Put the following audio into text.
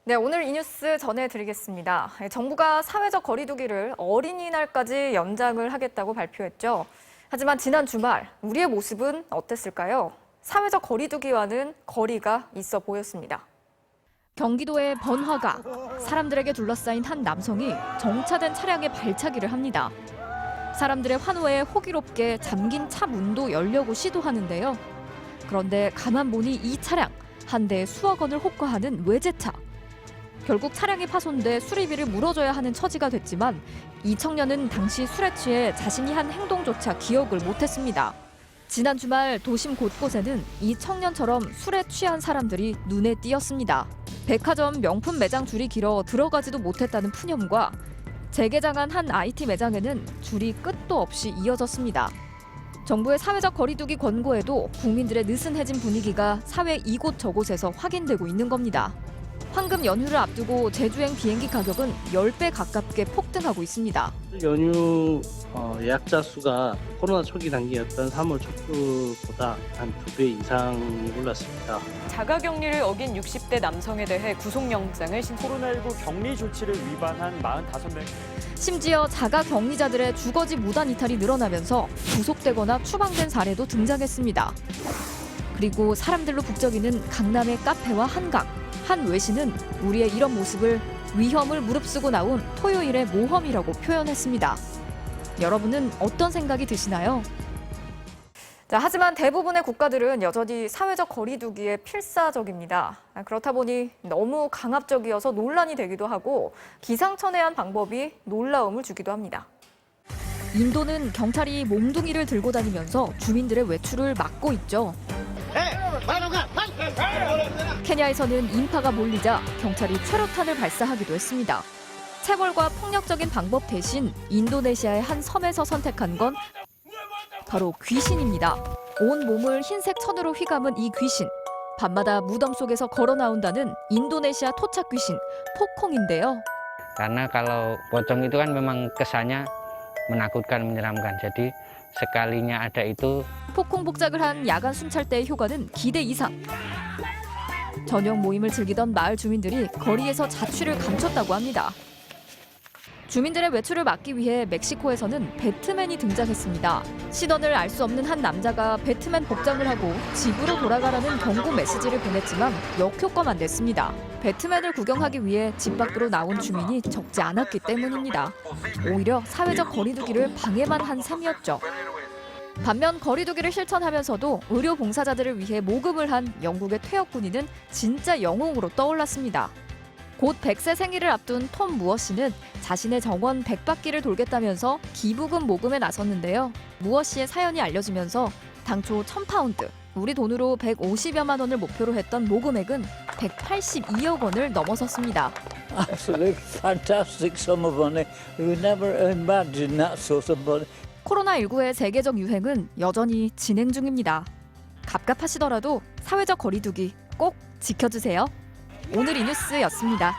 네, 오늘 이 뉴스 전해드리겠습니다. 정부가 사회적 거리두기를 어린이날까지 연장을 하겠다고 발표했죠. 하지만 지난 주말 우리의 모습은 어땠을까요? 사회적 거리두기와는 거리가 있어 보였습니다. 경기도의 번화가, 사람들에게 둘러싸인 한 남성이 정차된 차량에 발차기를 합니다. 사람들의 환호에 호기롭게 잠긴 차 문도 열려고 시도하는데요. 그런데 가만 보니 이 차량, 한 대에 수억 원을 호가하는 외제차. 결국 차량이 파손돼 수리비를 물어줘야 하는 처지가 됐지만 이 청년은 당시 술에 취해 자신이 한 행동조차 기억을 못했습니다. 지난 주말 도심 곳곳에는 이 청년처럼 술에 취한 사람들이 눈에 띄었습니다. 백화점 명품 매장 줄이 길어 들어가지도 못했다는 푸념과 재개장한 한 IT 매장에는 줄이 끝도 없이 이어졌습니다. 정부의 사회적 거리두기 권고에도 국민들의 느슨해진 분위기가 사회 이곳저곳에서 확인되고 있는 겁니다. 황금 연휴를 앞두고 제주행 비행기 가격은 10배 가깝게 폭등하고 있습니다. 연휴 예약자 수가 코로나 초기 단계였던 3월 초보다 한 2배 이상이 올랐습니다. 자가격리를 어긴 60대 남성에 대해 구속영장을 코로나19 격리 조치를 위반한 45명. 심지어 자가격리자들의 주거지 무단 이탈이 늘어나면서 구속되거나 추방된 사례도 등장했습니다. 그리고 사람들로 북적이는 강남의 카페와 한강. 한 외신은 우리의 이런 모습을 위험을 무릅쓰고 나온 토요일의 모험이라고 표현했습니다. 여러분은 어떤 생각이 드시나요? 하지만 대부분의 국가들은 여전히 사회적 거리두기에 필사적입니다. 그렇다 보니 너무 강압적이어서 논란이 되기도 하고 기상천외한 방법이 놀라움을 주기도 합니다. 인도는 경찰이 몽둥이를 들고 다니면서 주민들의 외출을 막고 있죠. 케냐에서는 인파가 몰리자 경찰이 최루탄을 발사하기도 했습니다. 체벌과 폭력적인 방법 대신 인도네시아의 한 섬에서 선택한 건 바로 귀신입니다. 온 몸을 흰색 천으로 휘감은 이 귀신. 밤마다 무덤 속에서 걸어 나온다는 인도네시아 토착 귀신, 포콩인데요. Karena kalau pocong itu kan memang kesannya menakutkan, menyeramkan. Jadi sekalinya ada itu 포콩 복작을 한 야간 순찰 때의 효과는 기대 이상. 저녁 모임을 즐기던 마을 주민들이 거리에서 자취를 감췄다고 합니다. 주민들의 외출을 막기 위해 멕시코에서는 배트맨이 등장했습니다. 신원을 알 수 없는 한 남자가 배트맨 복장을 하고 집으로 돌아가라는 경고 메시지를 보냈지만 역효과만 냈습니다. 배트맨을 구경하기 위해 집 밖으로 나온 주민이 적지 않았기 때문입니다. 오히려 사회적 거리두기를 방해만 한 셈이었죠. 반면 거리두기를 실천하면서도 의료 봉사자들을 위해 모금을 한 영국의 퇴역 군인은 진짜 영웅으로 떠올랐습니다. 곧 100세 생일을 앞둔 톰 무어 씨는 자신의 정원 100바퀴를 돌겠다면서 기부금 모금에 나섰는데요. 무어 씨의 사연이 알려지면서 당초 1000파운드, 우리 돈으로 150여만 원을 목표로 했던 모금액은 182억 원을 넘어섰습니다. Absolutely fantastic sum of money. We never imagined that sort of money. 코로나19의 세계적 유행은 여전히 진행 중입니다. 갑갑하시더라도 사회적 거리두기 꼭 지켜주세요. 오늘 이 뉴스였습니다.